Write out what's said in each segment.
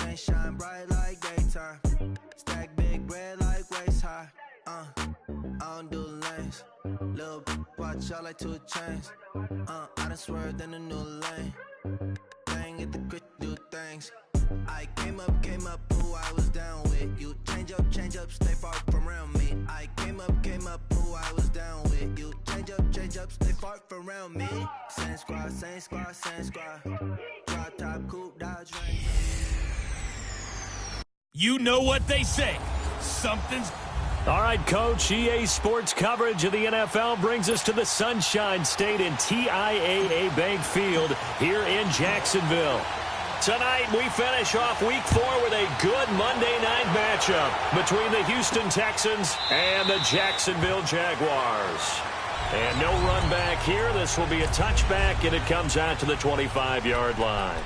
chains shine bright like daytime. Stack big bread like waist high. I don't do lanes. Little watch out like 2 chains. I done swerved in a new lane. Bang at the crit, do things. I came up, who I was down with. You change up, stay far from around me. I came up, who I was down with. You change up, stay far from around me. Same squad. Drop top, coupe, Dodge Range. You know what they say. Something's... All right, Coach, EA Sports coverage of the NFL brings us to the Sunshine State in TIAA Bank Field here in Jacksonville. Tonight, we finish off Week 4 with a good Monday night matchup between the Houston Texans and the Jacksonville Jaguars. And no run back here. This will be a touchback, and it comes out to the 25-yard line.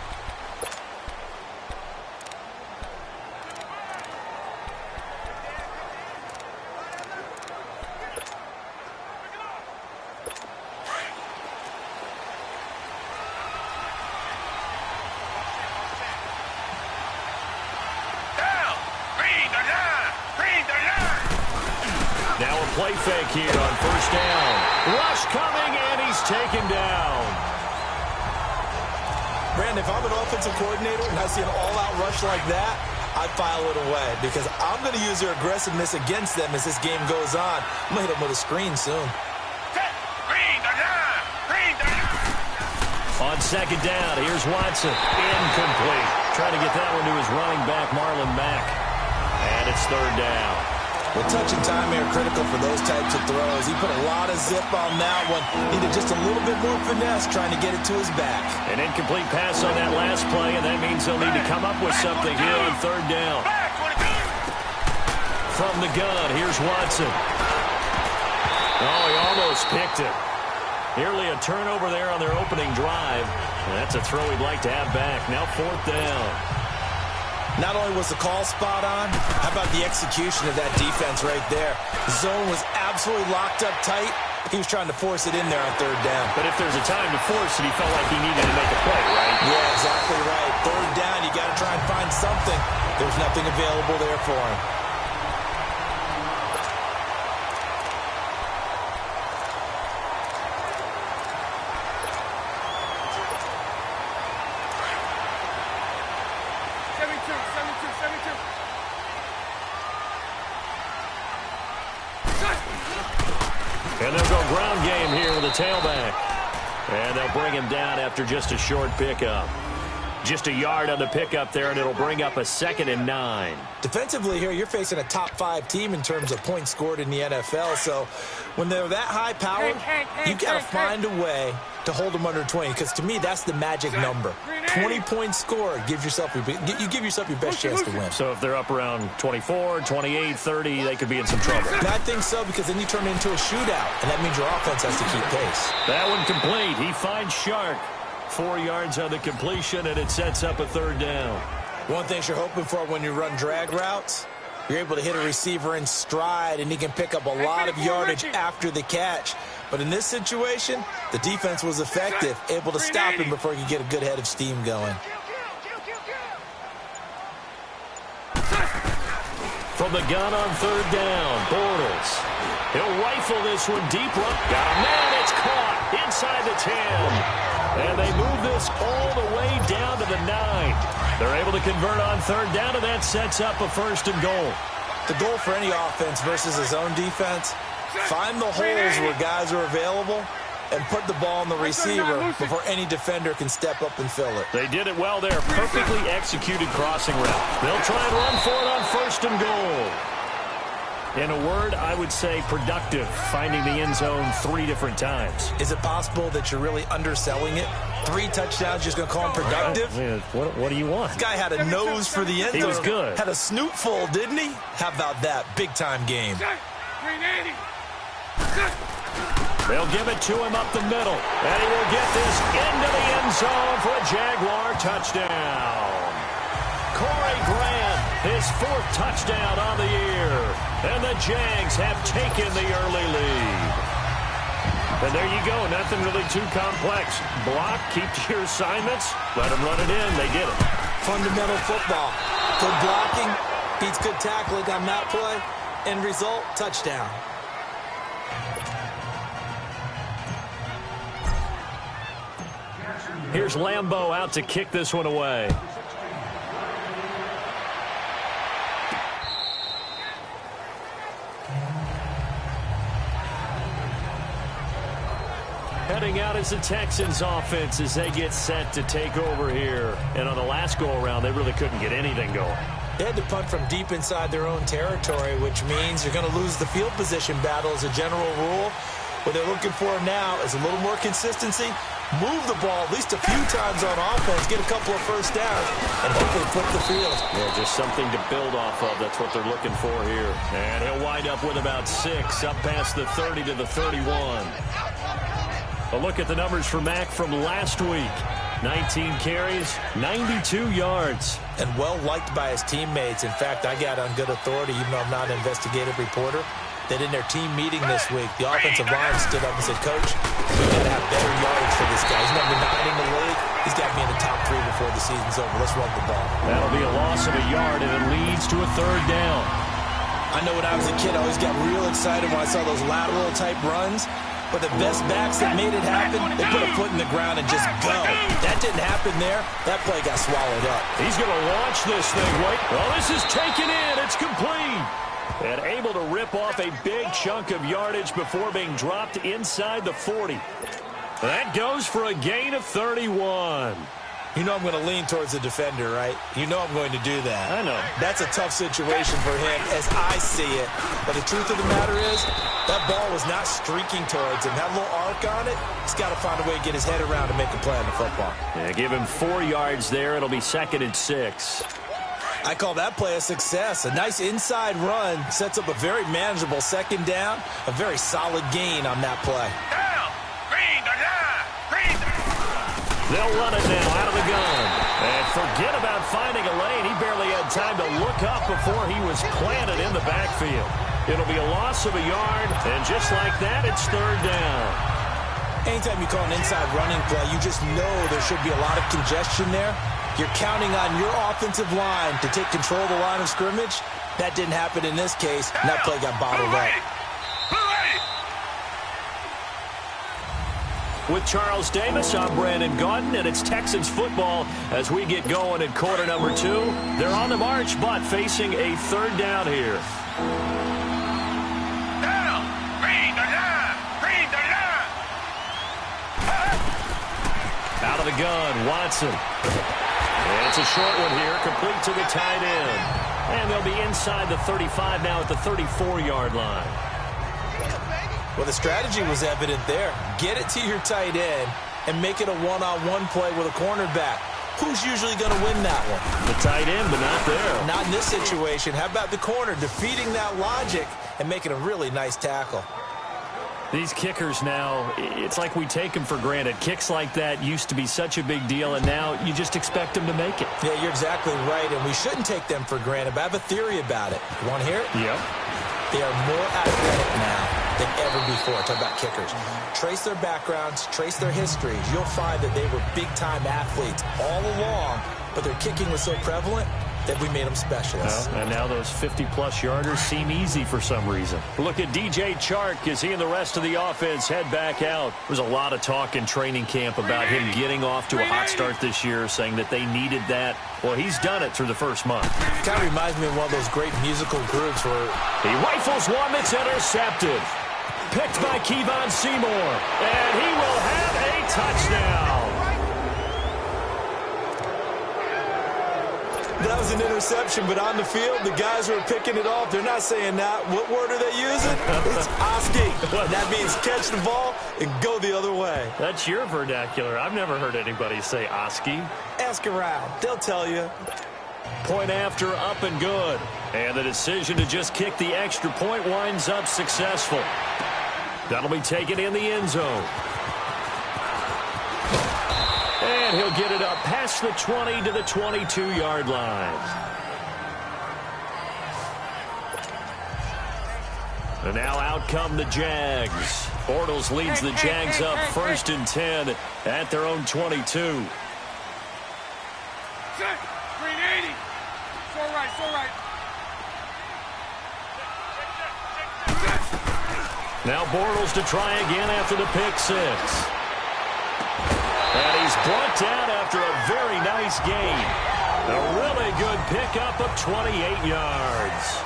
Now a play fake here on first down. Rush coming, and he's taken down. Brandon, if I'm an offensive coordinator and I see an all-out rush like that, I file it away because I'm going to use their aggressiveness against them as this game goes on. I'm going to hit them with a screen soon. On second down, here's Watson. Incomplete. Trying to get that one to his running back, Marlon Mack. And it's third down. With touch and time here critical for those types of throws. He put a lot of zip on that one. Needed just a little bit more finesse trying to get it to his back. An incomplete pass on that last play, and that means they'll need to come up with something here on third down. From the gun, here's Watson. Oh, he almost picked it. Nearly a turnover there on their opening drive. And that's a throw he'd like to have back. Now fourth down. Not only was the call spot on, how about the execution of that defense right there? The zone was absolutely locked up tight. He was trying to force it in there on third down. But if there's a time to force it, he felt like he needed to make a play, right? Yeah, exactly right. Third down, you got to try and find something. There's nothing available there for him. And they'll go ground game here with a tailback. And they'll bring him down after just a short pickup. Just a yard on the pickup there, and it'll bring up a 2nd and 9. Defensively here, you're facing a top-5 team in terms of points scored in the NFL. So when they're that high-powered, you got to find a way to hold them under 20. Because to me, that's the magic number. 20 points scored, you give yourself your best chance to win. So if they're up around 24, 28, 30, they could be in some trouble. And I think so, because then you turn it into a shootout, and that means your offense has to keep pace. That one complete. He finds Shark. 4 yards on the completion, and it sets up a third down. One thing you're hoping for when you run drag routes, you're able to hit a receiver in stride, and he can pick up a lot of yardage after the catch. But in this situation, the defense was effective, able to stop him before he could get a good head of steam going. From the gun on third down, Bortles. He'll rifle this one deep. Got a man, it's caught inside the 10. And they move this all the way down to the 9. They're able to convert on third down, and that sets up a 1st and goal. The goal for any offense versus his own defense, find the holes where guys are available and put the ball on the receiver before any defender can step up and fill it. They did it well there. Perfectly executed crossing route. They'll try and run for it on 1st and goal. In a word, I would say productive, finding the end zone 3 different times. Is it possible that you're really underselling it? 3 touchdowns, just going to call him productive? What do you want? This guy had a nose for the end zone. He was good. Had a snoot full, didn't he? How about that? Big-time game. They'll give it to him up the middle. And he will get this into the end zone for a Jaguar touchdown. Corey Grant, his 4th touchdown on the year. And the Jags have taken the early lead. And there you go. Nothing really too complex. Block, keep to your assignments, let them run it in. They did it. Fundamental football. Good blocking, beats good tackling on that play. End result, touchdown. Here's Lambeau out to kick this one away. Heading out is the Texans offense as they get set to take over here. And on the last go-around, they really couldn't get anything going. They had to punt from deep inside their own territory, which means you're going to lose the field position battle as a general rule. What they're looking for now is a little more consistency, move the ball at least a few times on offense, get a couple of first downs, and hopefully flip the field. Yeah, just something to build off of. That's what they're looking for here. And he'll wind up with about 6, up past the 30 to the 31. A look at the numbers for Mack from last week. 19 carries, 92 yards. And well-liked by his teammates. In fact, I got on good authority, even though I'm not an investigative reporter, that in their team meeting this week, the offensive line stood up and said, Coach, we've got to have better yardage for this guy. He's number 9 in the league. He's got to be in the top 3 before the season's over. Let's run the ball. That'll be a loss of a yard, and it leads to a 3rd down. I know when I was a kid, I always got real excited when I saw those lateral-type runs. But the best backs that made it happen, they put a foot in the ground and just go. That didn't happen there. That play got swallowed up. He's going to launch this thing. Wait. Well, this is taken in. It's complete. And able to rip off a big chunk of yardage before being dropped inside the 40. That goes for a gain of 31. You know I'm going to lean towards the defender, right? You know I'm going to do that. I know. That's a tough situation for him as I see it. But the truth of the matter is, that ball was not streaking towards him. That little arc on it, he's got to find a way to get his head around and make a play on the football. Yeah, give him 4 yards there. It'll be 2nd and 6. I call that play a success. A nice inside run sets up a very manageable 2nd down. A very solid gain on that play. They'll run it now out of the gun. And forget about finding a lane. He barely had time to look up before he was planted in the backfield. It'll be a loss of a yard, and just like that, it's 3rd down. Anytime you call an inside running play, you just know there should be a lot of congestion there. You're counting on your offensive line to take control of the line of scrimmage. That didn't happen in this case, and that play got bottled up. With Charles Davis, I'm Brandon Gaudin, and it's Texans football as we get going in quarter number 2. They're on the march, but facing a 3rd down here. Out of the gun, Watson. And it's a short one here, complete to the tight end. And they'll be inside the 35 now at the 34-yard line. Well, the strategy was evident there. Get it to your tight end and make it a one-on-one play with a cornerback. Who's usually going to win that one? The tight end, but not there. Not in this situation. How about the corner defeating that logic and making a really nice tackle? These kickers now, it's like we take them for granted. Kicks like that used to be such a big deal, and now you just expect them to make it. Yeah, you're exactly right, and we shouldn't take them for granted, but I have a theory about it. You want to hear it? Yep. They are more athletic now than ever before. Talk about kickers. Trace their backgrounds, trace their histories. You'll find that they were big-time athletes all along, but their kicking was so prevalent that we made them specialists. Well, and now those 50-plus yarders seem easy for some reason. Look at DJ Chark as he and the rest of the offense head back out. There's a lot of talk in training camp about him getting off to a hot start this year, saying that they needed that. Well, he's done it through the first month. It kind of reminds me of one of those great musical groups where he rifles one that's intercepted. Picked by Kevon Seymour. And he will have a touchdown. That was an interception, but on the field, the guys who are picking it off, they're not saying that. What word are they using? It's Oski. That means catch the ball and go the other way. That's your vernacular. I've never heard anybody say Oski. Ask around. They'll tell you. Point after, up and good. And the decision to just kick the extra point winds up successful. That'll be taken in the end zone. And he'll get it up past the 20 to the 22-yard line. And now out come the Jags. Bortles leads the Jags up 1st and 10 at their own 22. Green 80. It's all right. Now Bortles to try again after the pick six. And he's brought down after a very nice gain. A really good pickup of 28 yards.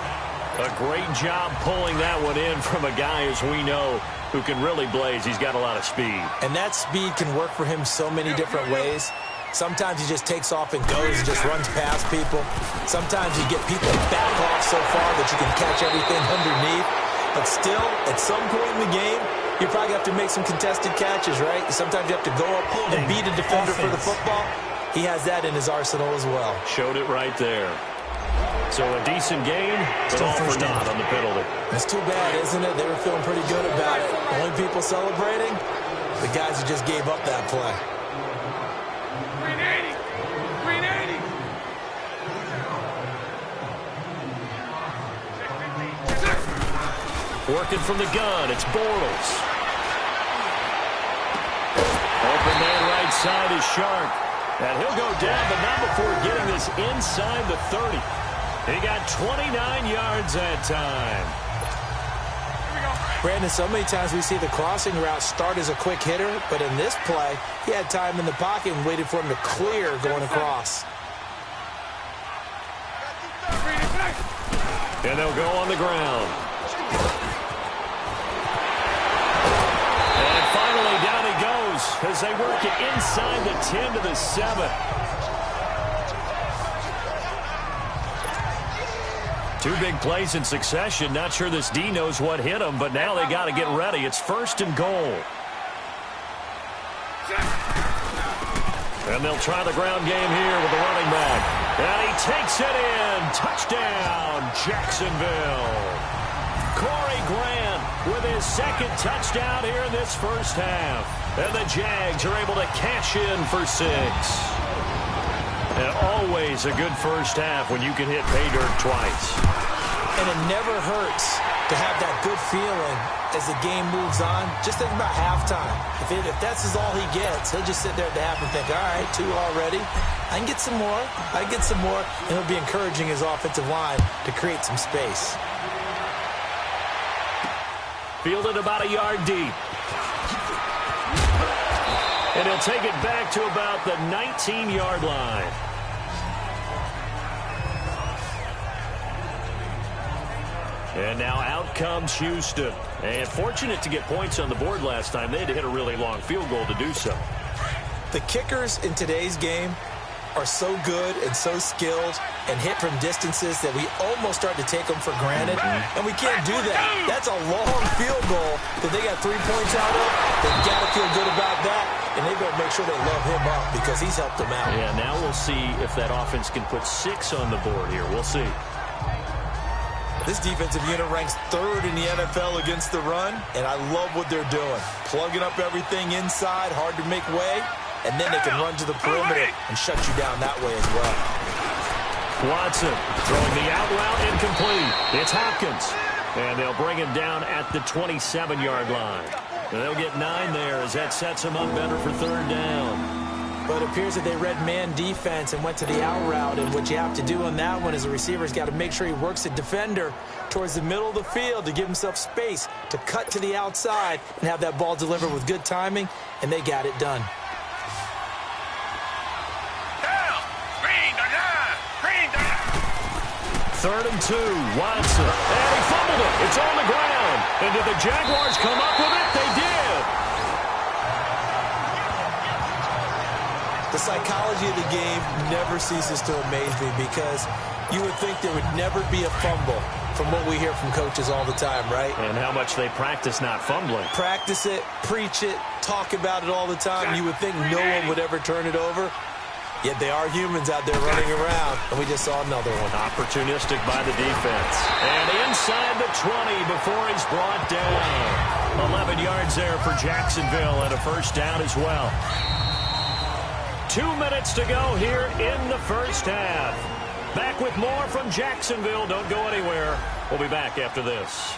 A great job pulling that one in from a guy, as we know, who can really blaze. He's got a lot of speed. And that speed can work for him so many different ways. Sometimes he just takes off and goes and just runs past people. Sometimes you get people back off so far that you can catch everything underneath. But still, at some point in the game, you probably have to make some contested catches, right? Sometimes you have to go up and beat a defender for the football. He has that in his arsenal as well. Showed it right there. So a decent gain, but all for naught on the penalty. That's too bad, isn't it? They were feeling pretty good about it. The only people celebrating, the guys who just gave up that play. 380. Working from the gun, it's Bortles. Open man right side is Shark. And he'll go down, but not before getting this inside the 30. He got 29 yards that time. Brandon, so many times we see the crossing route start as a quick hitter, but in this play, he had time in the pocket and waited for him to clear going across. And they'll go on the ground. And finally down he goes as they work it inside the 10 to the 7. Two big plays in succession. Not sure this D knows what hit him, but now they got to get ready. It's 1st and goal. And they'll try the ground game here with the running back. And he takes it in. Touchdown, Jacksonville. Corey Grant with his 2nd touchdown here in this first half. And the Jags are able to cash in for 6. And always a good first half when you can hit pay dirt twice. And it never hurts to have that good feeling as the game moves on. Just think about halftime. If that's all he gets, he'll just sit there at the half and think, all right, 2 already. I can get some more. I can get some more. And he'll be encouraging his offensive line to create some space. Fielded about a yard deep. And he'll take it back to about the 19-yard line. And now out comes Houston. And fortunate to get points on the board last time. They had to hit a really long field goal to do so. The kickers in today's game are so good and so skilled and hit from distances that we almost start to take them for granted. And we can't do that. That's a long field goal that they got 3 points out of. They've got to feel good about that. And they better make sure they love him up because he's helped them out. Yeah, now we'll see if that offense can put 6 on the board here. We'll see. This defensive unit ranks 3rd in the NFL against the run, and I love what they're doing. Plugging up everything inside, hard to make way, and then they can run to the perimeter and shut you down that way as well. Watson throwing the out route incomplete. It's Hopkins. And they'll bring him down at the 27-yard line. And they'll get 9 there as that sets him up better for 3rd down. But it appears that they read man defense and went to the out route. And what you have to do on that one is the receiver's got to make sure he works the defender towards the middle of the field to give himself space to cut to the outside and have that ball delivered with good timing. And they got it done. 3rd and 2, Watson. And he fumbled it. It's on the ground. And did the Jaguars come up with it? They did. The psychology of the game never ceases to amaze me because you would think there would never be a fumble from what we hear from coaches all the time, right? And how much they practice not fumbling. Practice it, preach it, talk about it all the time. You would think no one would ever turn it over. Yet they are humans out there running around, and we just saw another one. Opportunistic by the defense. And inside the 20 before he's brought down. 11 yards there for Jacksonville and a 1st down as well. 2 minutes to go here in the first half. Back with more from Jacksonville. Don't go anywhere. We'll be back after this.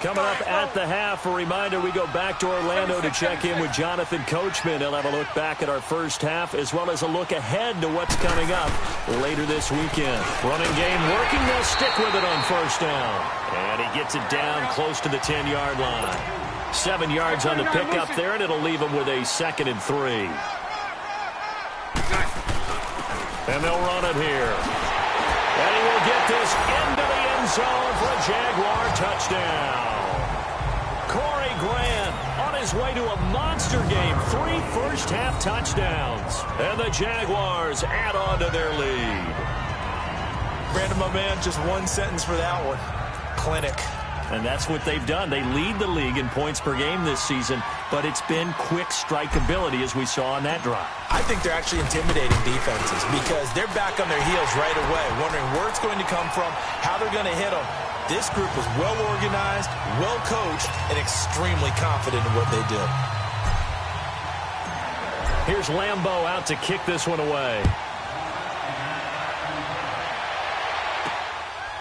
Coming up at the half, a reminder, we go back to Orlando to check in with Jonathan Coachman. He'll have a look back at our first half as well as a look ahead to what's coming up later this weekend. Running game working. They'll stick with it on first down. And he gets it down close to the 10-yard line. 7 yards on the pickup there, and it'll leave him with a 2nd and 3. And they'll run it here. And he will get this into the end zone for a Jaguar touchdown. Corey Grant on his way to a monster game. 3 first-half touchdowns. And the Jaguars add on to their lead. Brandon, my man, just one sentence for that one. Clinic. And that's what they've done. They lead the league in points per game this season, but it's been quick strikeability as we saw on that drive. I think they're actually intimidating defenses because they're back on their heels right away, wondering where it's going to come from, how they're going to hit them. This group is well organized, well coached, and extremely confident in what they do. Here's Lambeau out to kick this one away.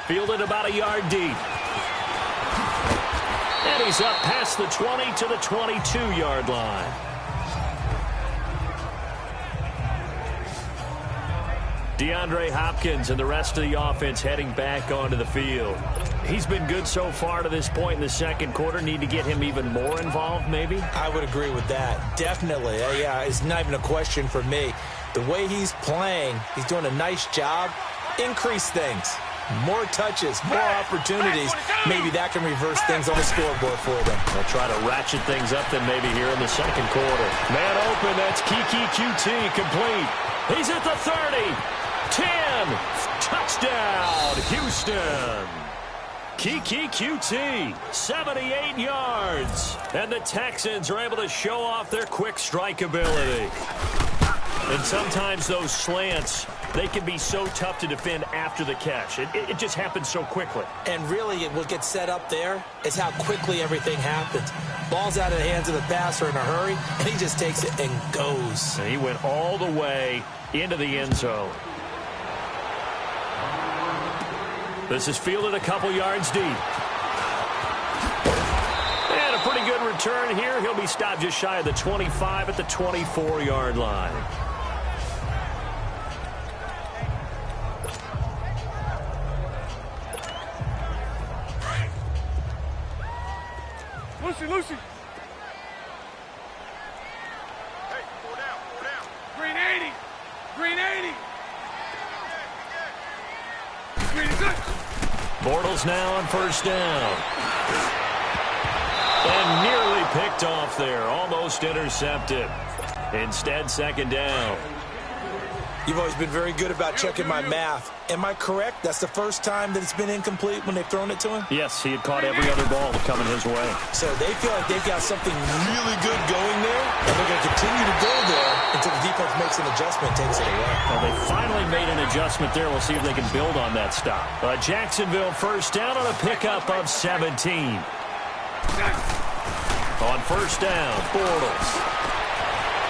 Fielded about a yard deep. And he's up past the 20 to the 22-yard line. DeAndre Hopkins and the rest of the offense heading back onto the field. He's been good so far to this point in the second quarter. Need to get him even more involved, maybe? I would agree with that. Definitely. Yeah, it's not even a question for me. The way he's playing, he's doing a nice job. Increase things. More touches, more opportunities. Maybe that can reverse things on the scoreboard for them. They'll try to ratchet things up then maybe here in the second quarter. Man open, that's Kiki QT complete. He's at the 30. 10. Touchdown, Houston. Kiki QT, 78 yards. And the Texans are able to show off their quick strike ability. And sometimes those slants, they can be so tough to defend after the catch. It just happens so quickly. And really, what gets set up there is how quickly everything happens. Ball's out of the hands of the passer in a hurry, and he just takes it and goes. And he went all the way into the end zone. This is fielded a couple yards deep. And a pretty good return here. He'll be stopped just shy of the 25 at the 24-yard line. Lucy. Hey, 4 down. Green 80. Green 80. Green is good. Bortles now on first down. And nearly picked off there. Almost intercepted. Instead, second down. You've always been very good about checking my math. Am I correct? That's the first time that it's been incomplete when they've thrown it to him? Yes, he had caught every other ball coming his way. So they feel like they've got something really good going there, and they're going to continue to go there until the defense makes an adjustment and takes it away. Well, they finally made an adjustment there. We'll see if they can build on that stop. Jacksonville first down on a pickup of 17. On first down, Bortles.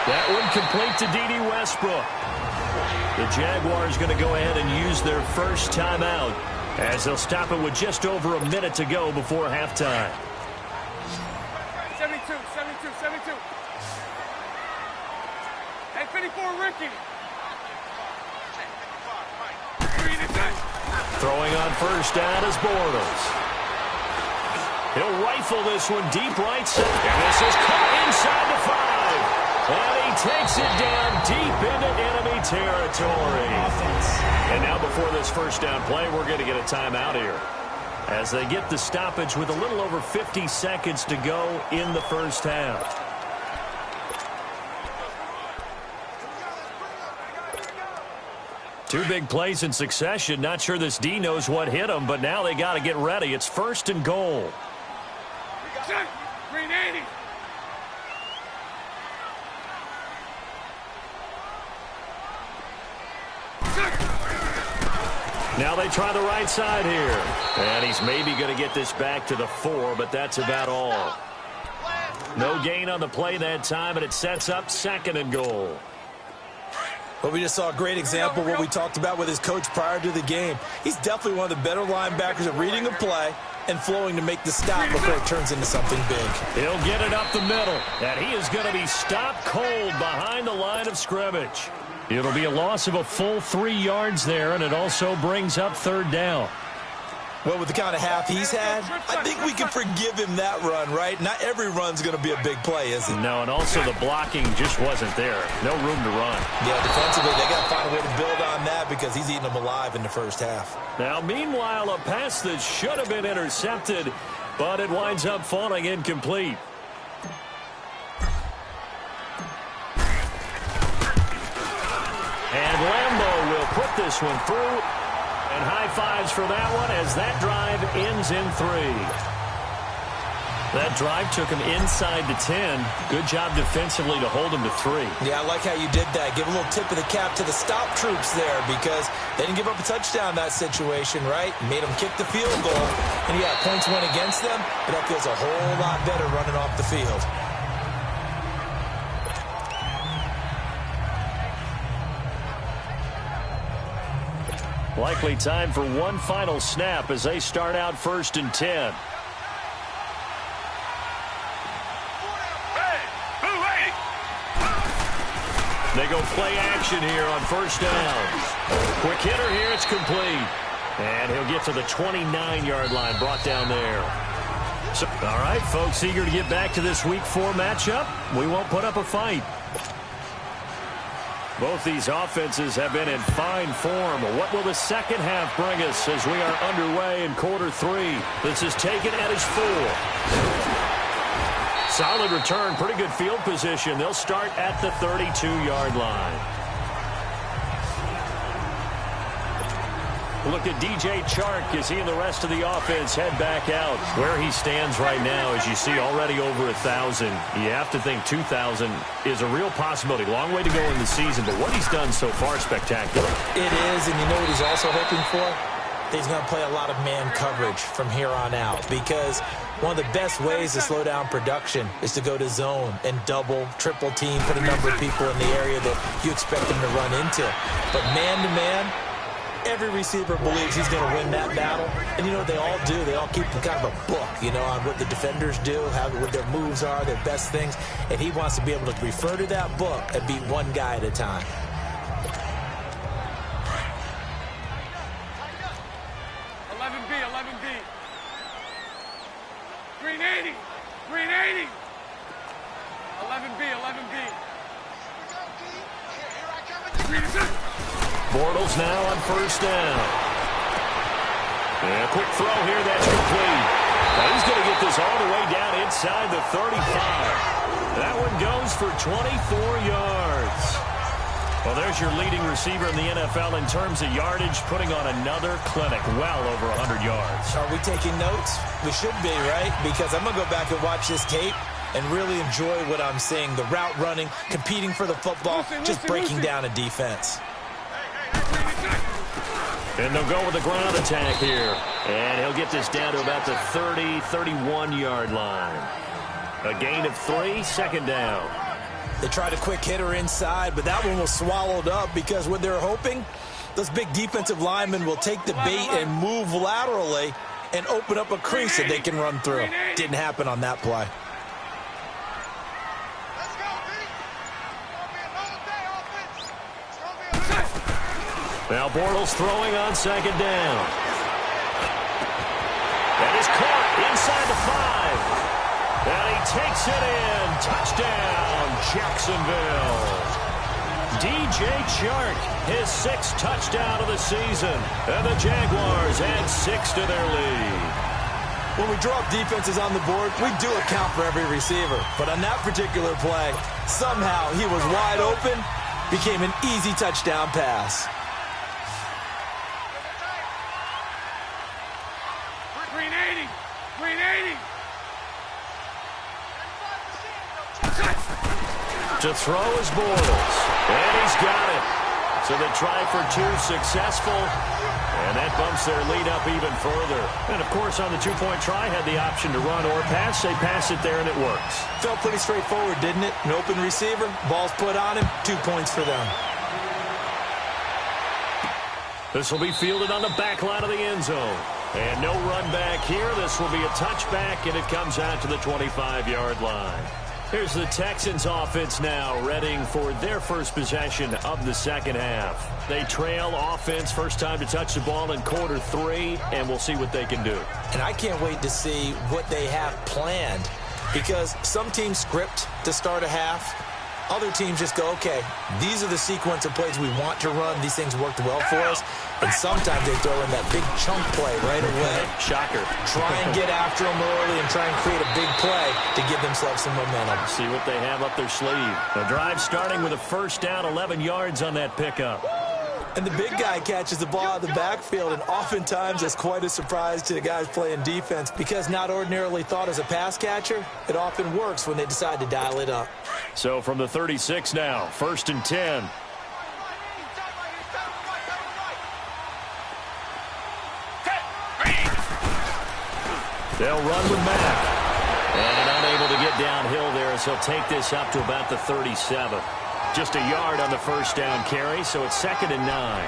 That one complete to D.D. Westbrook. The Jaguars going to go ahead and use their first timeout as they'll stop it with just over a minute to go before halftime. 72. Hey, 54, Ricky. Throwing on first down is Bortles. He'll rifle this one deep right side. And this is caught inside the 5. And he takes it down deep into enemy territory. And now before this first down play, we're going to get a timeout here as they get the stoppage with a little over 50 seconds to go in the first half. Two big plays in succession. Not sure this D knows what hit him, but now they got to get ready. It's first and goal. Green 80. Now they try the right side here. And he's maybe going to get this back to the 4, but that's about all. No gain on the play that time, and it sets up second and goal. Well, we just saw a great example of what we talked about with his coach prior to the game. He's definitely one of the better linebackers at reading a play, and flowing to make the stop before it turns into something big. He'll get it up the middle, and he is going to be stopped cold behind the line of scrimmage. It'll be a loss of a full 3 yards there, and it also brings up third down. Well, with the kind of half he's had, I think we can forgive him that run, right? Not every run's going to be a big play, is it? No, and also the blocking just wasn't there. No room to run. Yeah, defensively, they got to find a way to build on that because he's eating them alive in the first half. Now, meanwhile, a pass that should have been intercepted, but it winds up falling incomplete. And Lambeau will put this one through. And high fives for that one as that drive ends in 3. That drive took him inside the 10. Good job defensively to hold him to 3. Yeah, I like how you did that. Give a little tip of the cap to the stop troops there because they didn't give up a touchdown in that situation, right? Made them kick the field goal. And yeah, points went against them, but that feels a whole lot better running off the field. Likely time for one final snap as they start out 1st and 10. They go play action here on 1st down. Quick hitter here, it's complete. And he'll get to the 29-yard line, brought down there. So, all right, folks, eager to get back to this Week 4 matchup. We won't put up a fight. Both these offenses have been in fine form. What will the second half bring us as we are underway in quarter 3? This is taken at his 4. Solid return, pretty good field position. They'll start at the 32-yard line. Look at DJ Chark as he and the rest of the offense head back out. Where he stands right now, as you see, already over 1,000. You have to think 2,000 is a real possibility. Long way to go in the season, but what he's done so far, spectacular. It is, and you know what he's also hoping for? He's going to play a lot of man coverage from here on out because one of the best ways to slow down production is to go to zone and double, triple team, put a number of people in the area that you expect them to run into. But man-to-man, every receiver believes he's going to win that battle. And you know what they all do? They all keep kind of a book, you know, on what the defenders do, what their moves are, their best things. And he wants to be able to refer to that book and beat one guy at a time. Green 80. Green 80. 11B. 11B. Bortles now on 1st down. And a quick throw here, that's complete. Now he's going to get this all the way down inside the 35. That one goes for 24 yards. Well, there's your leading receiver in the NFL in terms of yardage, putting on another clinic, well over 100 yards. Are we taking notes? We should be, right? Because I'm going to go back and watch this tape and really enjoy what I'm seeing. The route running, competing for the football, just breaking down a defense. And they'll go with the ground attack here. And he'll get this down to about the 30, 31-yard line. A gain of 3, 2nd down. They tried a quick hitter inside, but that one was swallowed up because what they're hoping, those big defensive linemen will take the bait and move laterally and open up a crease that they can run through. Didn't happen on that play. Now Bortles throwing on 2nd down. That is caught inside the 5. And he takes it in. Touchdown, Jacksonville. DJ Chark, his 6th touchdown of the season. And the Jaguars add 6 to their lead. When we drop defenses on the board, we do account for every receiver. But on that particular play, somehow he was wide open, became an easy touchdown pass. Green 80. Green 80. To throw is Bortles. And he's got it. So the try for 2 successful. And that bumps their lead up even further. And, of course, on the 2-point try, had the option to run or pass. They pass it there, and it works. Felt pretty straightforward, didn't it? An open receiver, ball's put on him, 2 points for them. This will be fielded on the back line of the end zone. And no run back here. This will be a touchback, and it comes out to the 25-yard line. Here's the Texans offense now, readying for their first possession of the second half. They trail offense, first time to touch the ball in quarter 3, and we'll see what they can do. And I can't wait to see what they have planned, because some teams script to start a half. Other teams just go, okay, these are the sequence of plays we want to run. These things worked well for us. And sometimes they throw in that big chunk play right away. Shocker. Try and get after them early and try and create a big play to give themselves some momentum. See what they have up their sleeve. The drive starting with a first down, 11 yards on that pickup. And the big guy catches the ball out of the backfield, and oftentimes that's quite a surprise to the guys playing defense, because not ordinarily thought as a pass catcher, it often works when they decide to dial it up. So from the 36 now, 1st and 10. They'll run with Mack. And unable to get downhill there as he'll take this up to about the 37. Just a yard on the first down carry, so it's 2nd and 9.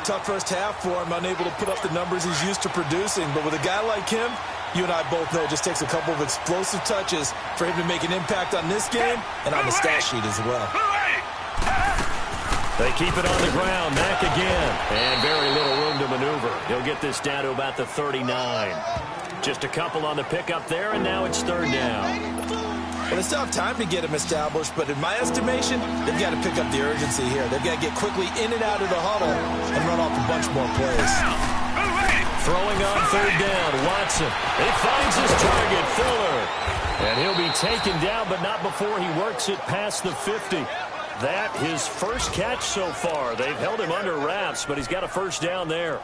Tough first half for him, unable to put up the numbers he's used to producing. But with a guy like him, you and I both know it just takes a couple of explosive touches for him to make an impact on this game and on the stat sheet as well. They keep it on the ground. Mack again. And very little room to maneuver. He'll get this down to about the 39. Just a couple on the pickup there, and now it's 3rd down. Well, it's tough time to get him established, but in my estimation, they've got to pick up the urgency here. They've got to get quickly in and out of the huddle and run off a bunch more plays. Throwing on 3rd down, Watson. He finds his target, Fuller. And he'll be taken down, but not before he works it past the 50. That his first catch so far. They've held him under wraps, but he's got a first down there.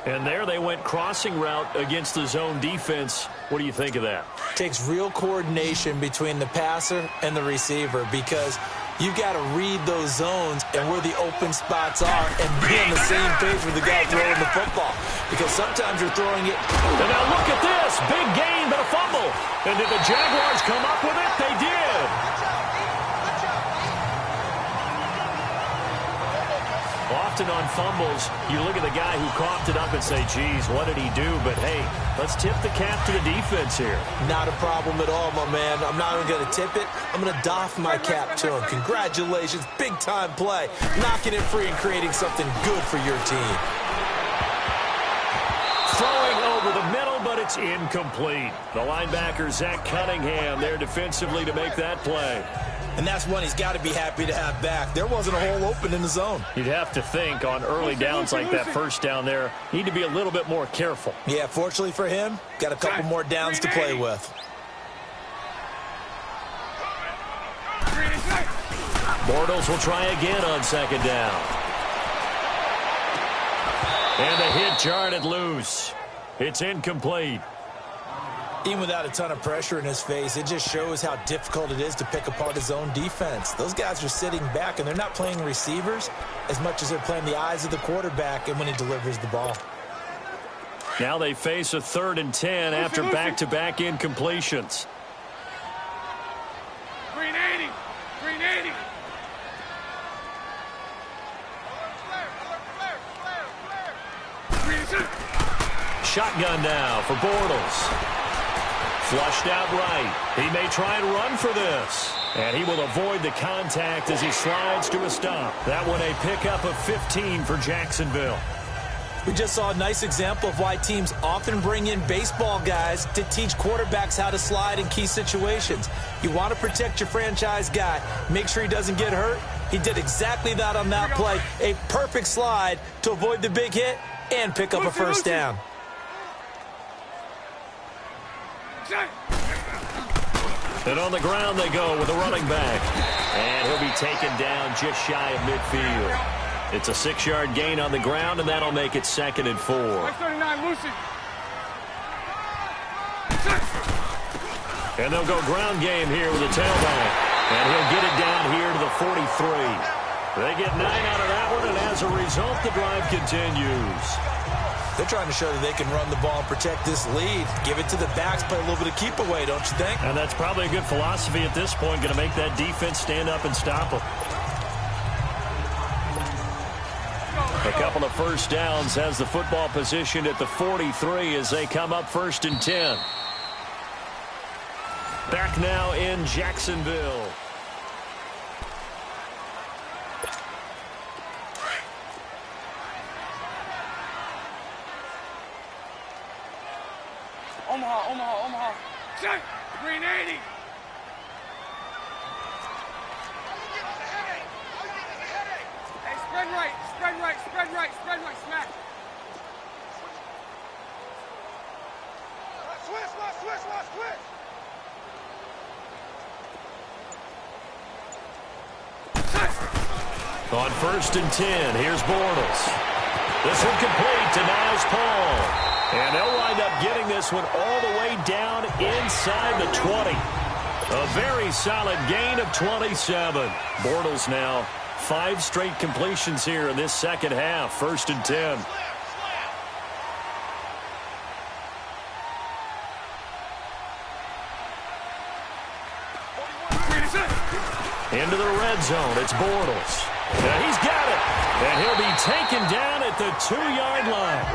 And there they went crossing route against the zone defense. What do you think of that? Takes real coordination between the passer and the receiver, because you've got to read those zones and where the open spots are and be on the same page with the guy throwing the football. Because sometimes you're throwing it. And now look at this. Big gain, but a fumble. And did the Jaguars come up with it? They did. Often on fumbles, you look at the guy who coughed it up and say, geez, what did he do? But, hey, let's tip the cap to the defense here. Not a problem at all, my man. I'm not even going to tip it. I'm going to doff my cap to him. Congratulations. Big-time play. Knocking it free and creating something good for your team. Throwing over the middle, but it's incomplete. The linebacker, Zach Cunningham, there defensively to make that play. And that's one he's got to be happy to have back. There wasn't a hole open in the zone. You'd have to think on early downs like that first down there, need to be a little bit more careful. Yeah, fortunately for him, got a couple more downs to play with. Bortles will try again on 2nd down. And the hit jarred loose. It's incomplete. Even without a ton of pressure in his face, it just shows how difficult it is to pick apart his own defense. Those guys are sitting back, and they're not playing receivers as much as they're playing the eyes of the quarterback and when he delivers the ball. Now they face a 3rd and 10 after back-to-back incompletions. Green 80. Green 80. Shotgun now for Bortles. Flushed out right. He may try and run for this. And he will avoid the contact as he slides to a stop. That one a pickup of 15 for Jacksonville. We just saw a nice example of why teams often bring in baseball guys to teach quarterbacks how to slide in key situations. You want to protect your franchise guy. Make sure he doesn't get hurt. He did exactly that on that play. A perfect slide to avoid the big hit and pick up a first down. And on the ground they go with a running back. And he'll be taken down just shy of midfield. It's a 6-yard gain on the ground, and that'll make it 2nd and 4. 539, Lucy. And they'll go ground game here with a tailback. And he'll get it down here to the 43. They get 9 out of that one, and as a result, the drive continues. They're trying to show that they can run the ball and protect this lead. Give it to the backs, play a little bit of keep away, don't you think? And that's probably a good philosophy at this point, going to make that defense stand up and stop them. A couple of first downs, has the football position at the 43 as they come up 1st and 10. Back now in Jacksonville. Omaha. Check. Green 80. Hey, spread right. Smack. Switch. On 1st and 10, here's Bortles. This one complete to Niles Paul. And they'll wind up getting this one all the way down inside the 20. A very solid gain of 27. Bortles now 5 straight completions here in this second half. 1st and 10. Into the red zone, it's Bortles. And he's got it. And he'll be taken down at the 2-yard line.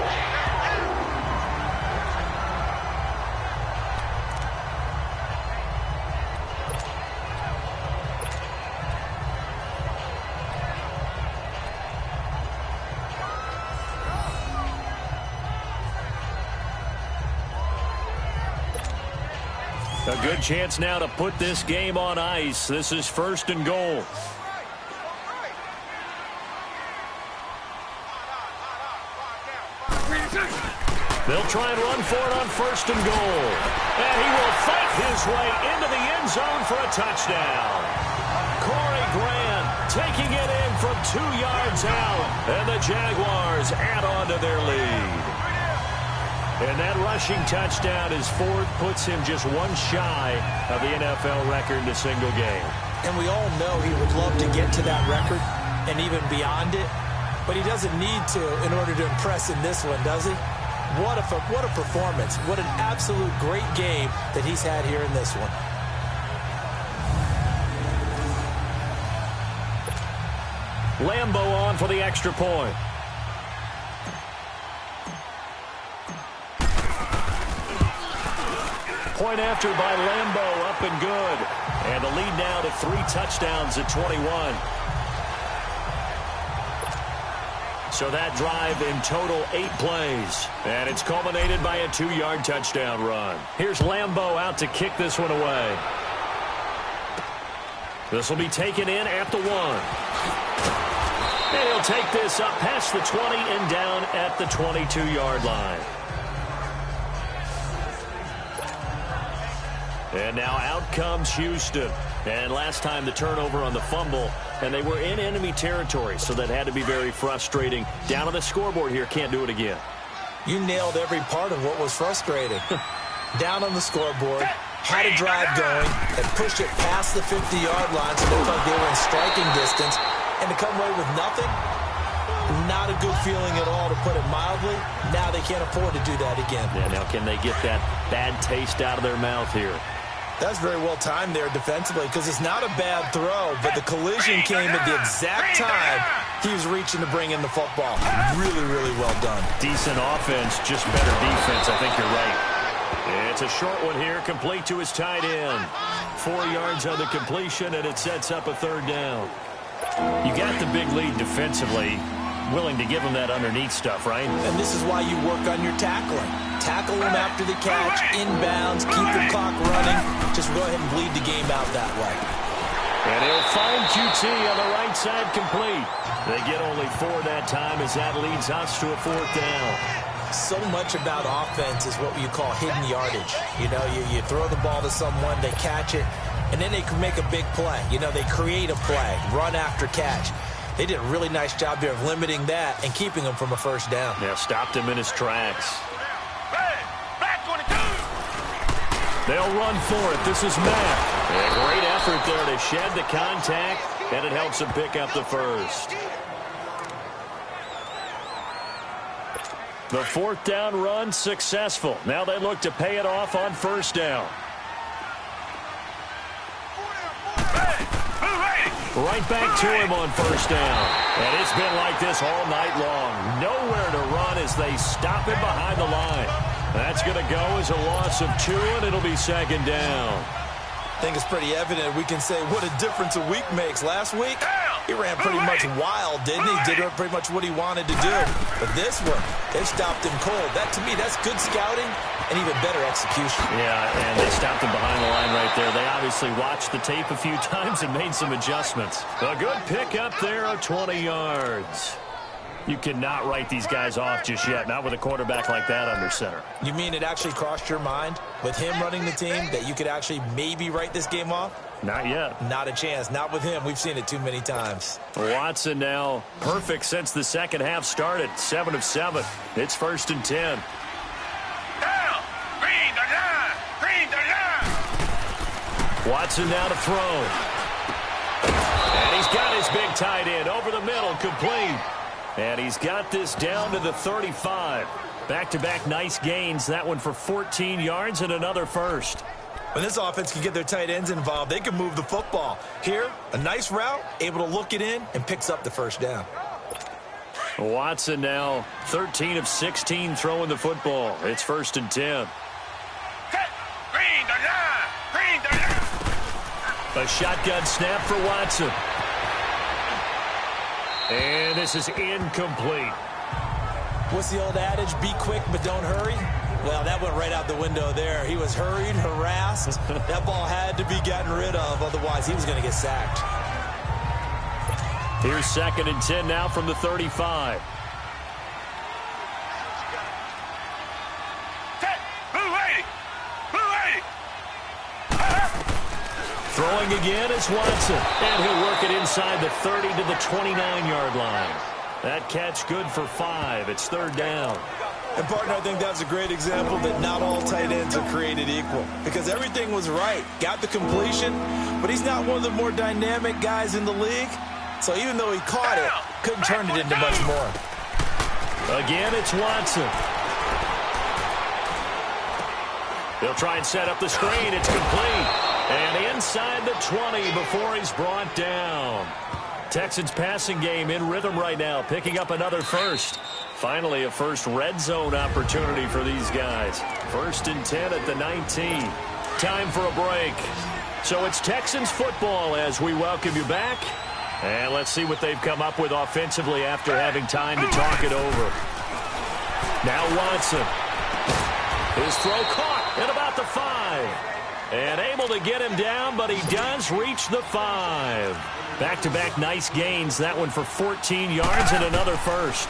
A good chance now to put this game on ice. This is 1st and goal. They'll try and run for it on 1st and goal. And he will fight his way into the end zone for a touchdown. Corey Grant taking it in from 2 yards out. And the Jaguars add on to their lead. And that rushing touchdown, his 4th, puts him just 1 shy of the NFL record in a single game. And we all know he would love to get to that record and even beyond it. But he doesn't need to in order to impress in this one, does he? What a performance. What an absolute great game that he's had here in this one. Lambo on for the extra point. Point after by Lambo, up and good. And the lead now to 3 touchdowns at 21. So that drive in total 8 plays. And it's culminated by a 2-yard touchdown run. Here's Lambo out to kick this one away. This will be taken in at the 1. And he'll take this up past the 20 and down at the 22-yard line. And now out comes Houston. And last time the turnover on the fumble, and they were in enemy territory, so that had to be very frustrating. Down on the scoreboard here, can't do it again. You nailed every part of what was frustrating. Down on the scoreboard, had a drive going, and pushed it past the 50-yard line, so it looked like they were in striking distance, and to come away with nothing, not a good feeling at all, to put it mildly. Now they can't afford to do that again. Yeah, now can they get that bad taste out of their mouth here? That's very well timed there defensively, because it's not a bad throw, but the collision came at the exact time he was reaching to bring in the football. Really, really well done. Decent offense, just better defense. I think you're right. It's a short one here, complete to his tight end. 4 yards on the completion, and it sets up a 3rd down. You got the big lead defensively. Willing to give him that underneath stuff, right? And this is why you work on your tackling. Tackle him after the catch, inbounds, keep the clock running. Just go ahead and bleed the game out that way. And he'll find QT on the right side complete. They get only 4 that time as that leads us to a 4th down. So much about offense is what you call hidden yardage. You know, you throw the ball to someone, they catch it, and then they can make a big play. You know, they create a play, run after catch. They did a really nice job here of limiting that and keeping him from a 1st down. Yeah, stopped him in his tracks. They'll run for it. This is Matt. A great effort there to shed the contact, and it helps him pick up the 1st. The 4th down run successful. Now they look to pay it off on 1st down. Right back to him on first down. And it's been like this all night long. Nowhere to run as they stop him behind the line. That's going to go as a loss of 2, and it'll be second down. I think it's pretty evident we can say what a difference a week makes. Last week, he ran pretty much wild, didn't he? Did pretty much what he wanted to do. But this one, they stopped him cold. That, to me, that's good scouting and even better execution. Yeah, and they stopped him behind the line right there. They obviously watched the tape a few times and made some adjustments. A good pick up there of 20 yards. You cannot write these guys off just yet, not with a quarterback like that under center. You mean it actually crossed your mind with him running the team that you could actually maybe write this game off? Not yet. Not a chance. Not with him. We've seen it too many times. Watson now perfect since the second half started. 7 of 7. It's 1st and 10. Watson now to throw. And he's got his big tight end over the middle, complete. And he's got this down to the 35. Back-to-back nice gains. That one for 14 yards and another first. When this offense can get their tight ends involved, they can move the football. Here, a nice route, able to look it in, and picks up the first down. Watson now 13 of 16 throwing the football. It's 1st and 10. A shotgun snap for Watson. And this is incomplete. What's the old adage? Be quick, but don't hurry. Well, that went right out the window there. He was hurried, harassed. That ball had to be gotten rid of. Otherwise, he was going to get sacked. Here's 2nd and 10 now from the 35. Throwing again is Watson. And he'll work it inside the 30 to the 29-yard line. That catch good for 5. It's 3rd down. And, partner, I think that's a great example that not all tight ends are created equal. Because everything was right. Got the completion, but he's not one of the more dynamic guys in the league. So even though he caught it, couldn't turn it into much more. Again, it's Watson. He'll try and set up the screen. It's complete. And inside the 20 before he's brought down. Texans passing game in rhythm right now, picking up another first. Finally, a first red zone opportunity for these guys. 1st and 10 at the 19. Time for a break. So it's Texans football as we welcome you back. And let's see what they've come up with offensively after having time to talk it over. Now Watson. His throw caught at about the 5. And able to get him down, but he does reach the 5. Back-to-back nice gains. That one for 14 yards and another first.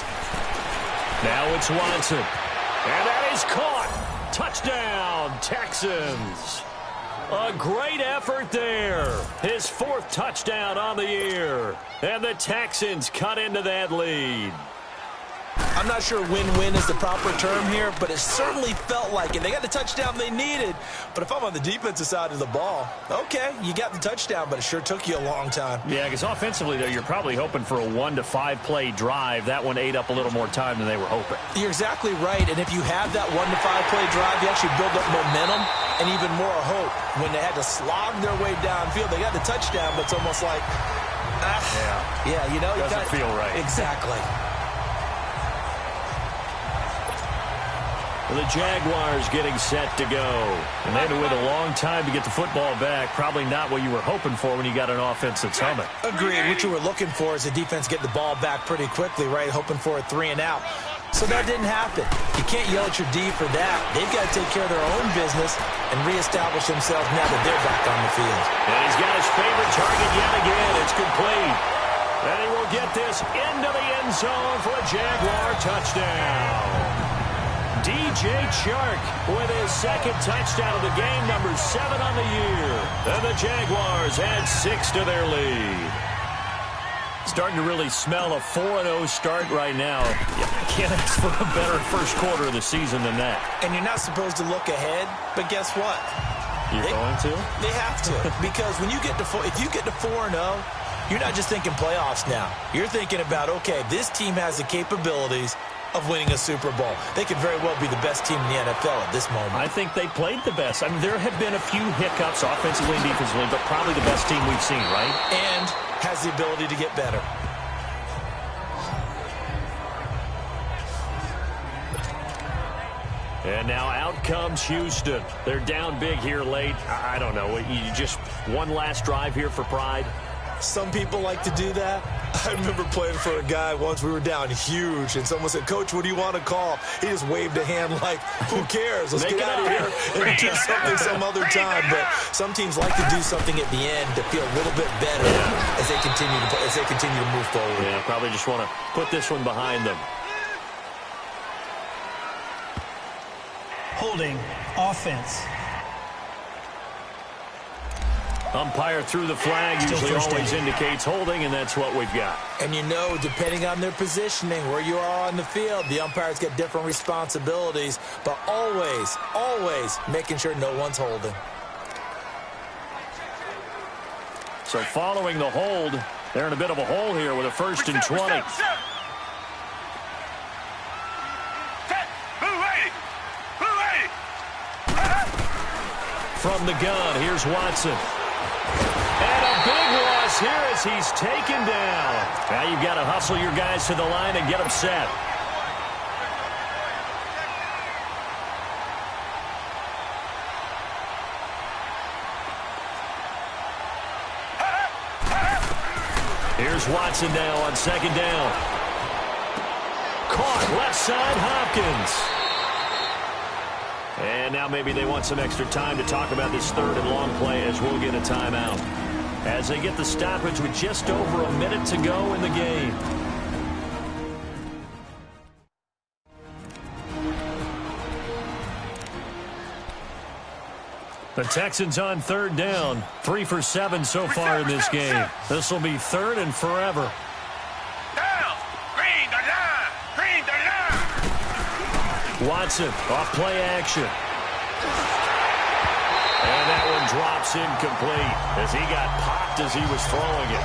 Now it's Watson. And that is caught. Touchdown, Texans. A great effort there. His 4th touchdown on the year. And the Texans cut into that lead. I'm not sure win-win is the proper term here, but it certainly felt like it. They got the touchdown they needed, but if I'm on the defensive side of the ball, okay, you got the touchdown, but it sure took you a long time. Yeah, because offensively, though, you're probably hoping for a 1 to 5 play drive. That one ate up a little more time than they were hoping. You're exactly right, and if you have that 1 to 5 play drive, you actually build up momentum and even more hope. When they had to slog their way downfield, they got the touchdown, but it's almost like, yeah, you know, doesn't feel right. Exactly. The Jaguars getting set to go. And they had to wait a long time to get the football back. Probably not what you were hoping for when you got an offense that's humming. Agreed. What you were looking for is the defense get the ball back pretty quickly, right? Hoping for a 3 and out. So that didn't happen. You can't yell at your D for that. They've got to take care of their own business and reestablish themselves now that they're back on the field. And he's got his favorite target yet again. It's complete. And he will get this into the end zone for a Jaguar touchdown. DJ Chark with his 2nd touchdown of the game, number 7 on the year. And the Jaguars add 6 to their lead. Starting to really smell a 4-0 start right now. You can't ask for a better first quarter of the season than that. And you're not supposed to look ahead, but guess what? You're going to? They have to. Because when you get to if you get to 4-0, you're not just thinking playoffs now. You're thinking about, okay, this team has the capabilities of winning a Super Bowl. They could very well be the best team in the NFL at this moment. I think they played the best. I mean, there have been a few hiccups offensively and defensively, but probably the best team we've seen, right? And has the ability to get better. And now out comes Houston. They're down big here late. I don't know. You just one last drive here for pride? Some people like to do that. I remember playing for a guy once. We were down huge, and someone said, "Coach, what do you want to call?" He just waved a hand like, "Who cares? Let's get out of here and do something some other time." But some teams like to do something at the end to feel a little bit better as they continue to move forward. Yeah, probably just want to put this one behind them. Holding offense. Umpire threw the flag, usually always indicates holding, and that's what we've got. And you know, depending on their positioning, where you are on the field, the umpires get different responsibilities, but always, always making sure no one's holding. So following the hold, they're in a bit of a hole here with a 1st and 20. From the gun, here's Watson. And a big loss here as he's taken down. Now you've got to hustle your guys to the line and get them set. Here's Watson now on 2nd down. Caught left side, Hopkins. And now maybe they want some extra time to talk about this 3rd and long play as we'll get a timeout. As they get the stoppage with just over a minute to go in the game. The Texans on 3rd down. 3 for 7 so far in this game. This will be 3rd and forever. Watson off play action. And that one drops incomplete as he got popped as he was throwing it.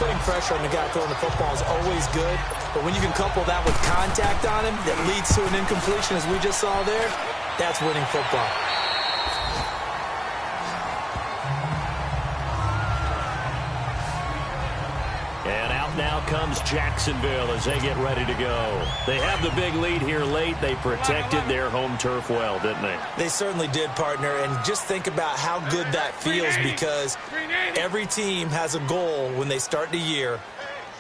Putting pressure on the guy throwing the football is always good, but when you can couple that with contact on him that leads to an incompletion as we just saw there, that's winning football. And out now comes Jacksonville as they get ready to go. They have the big lead here late. They protected their home turf well, didn't they? They certainly did, partner. And just think about how good that feels, because every team has a goal when they start the year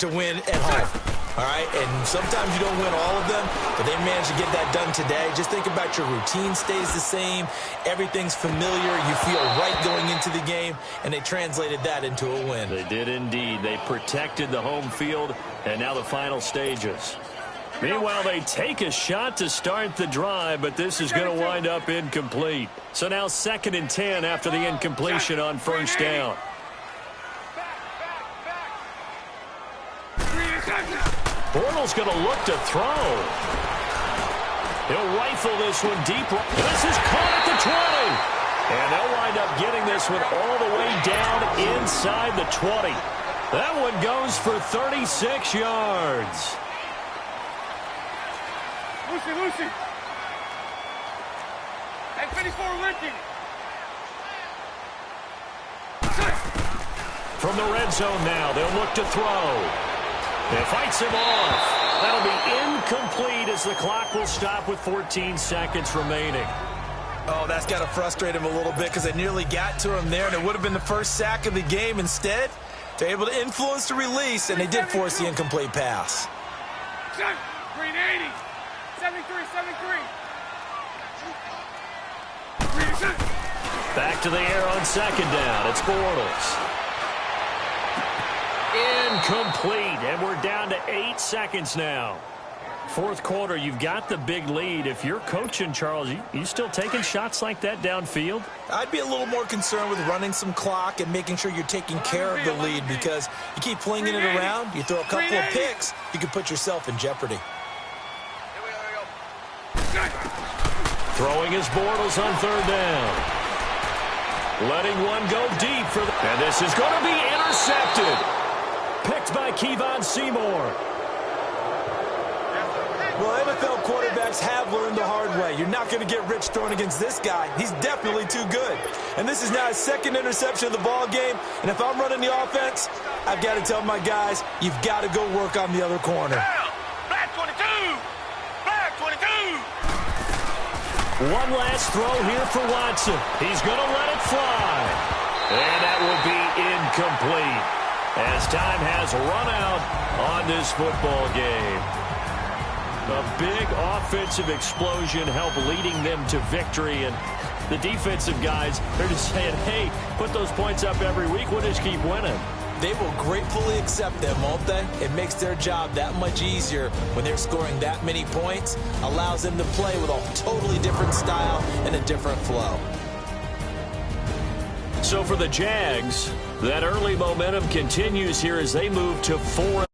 to win at home. All right, and sometimes you don't win all of them, but they managed to get that done today. Just think about your routine stays the same. Everything's familiar. You feel right going into the game, and they translated that into a win. They did indeed. They protected the home field, and now the final stages. Meanwhile, they take a shot to start the drive, but this is going to wind up incomplete. So now 2nd and 10 after the incompletion on 1st down. Bortles going to look to throw. He'll rifle this one deep. This is caught at the 20. And they'll wind up getting this one all the way down inside the 20. That one goes for 36 yards. Lucy. Hey, 54 Lincoln. From the red zone now, they'll look to throw. It fights him off. That'll be incomplete as the clock will stop with 14 seconds remaining. Oh, that's got to frustrate him a little bit because they nearly got to him there, and it would have been the first sack of the game. Instead, they're able to influence the release, and they did force the incomplete pass. Green 80. 73. Back to the air on 2nd down. It's Bortles. Incomplete, and we're down to 8 seconds now. 4th quarter, you've got the big lead. If you're coaching, Charles, you still taking shots like that downfield? I'd be a little more concerned with running some clock and making sure you're taking care of the lead, because you keep flinging it around, you throw a couple of picks, you can put yourself in jeopardy. Throwing his Bortles on 3rd down. Letting one go deep for and this is going to be intercepted. Picked by Kevon Seymour. Well, NFL quarterbacks quarterbacks have learned the hard way. You're not going to get rich throwing against this guy. He's definitely too good. And this is now his second interception of the ball game. And if I'm running the offense, I've got to tell my guys, you've got to go work on the other corner. Black 22! Black 22! One last throw here for Watson. He's going to let it fly. And that will be incomplete as time has run out on this football game. A big offensive explosion helped leading them to victory. And the defensive guys, they're just saying, hey, put those points up every week. We'll just keep winning. They will gratefully accept them, won't they? It makes their job that much easier when they're scoring that many points. Allows them to play with a totally different style and a different flow. So for the Jags, that early momentum continues here as they move to 4.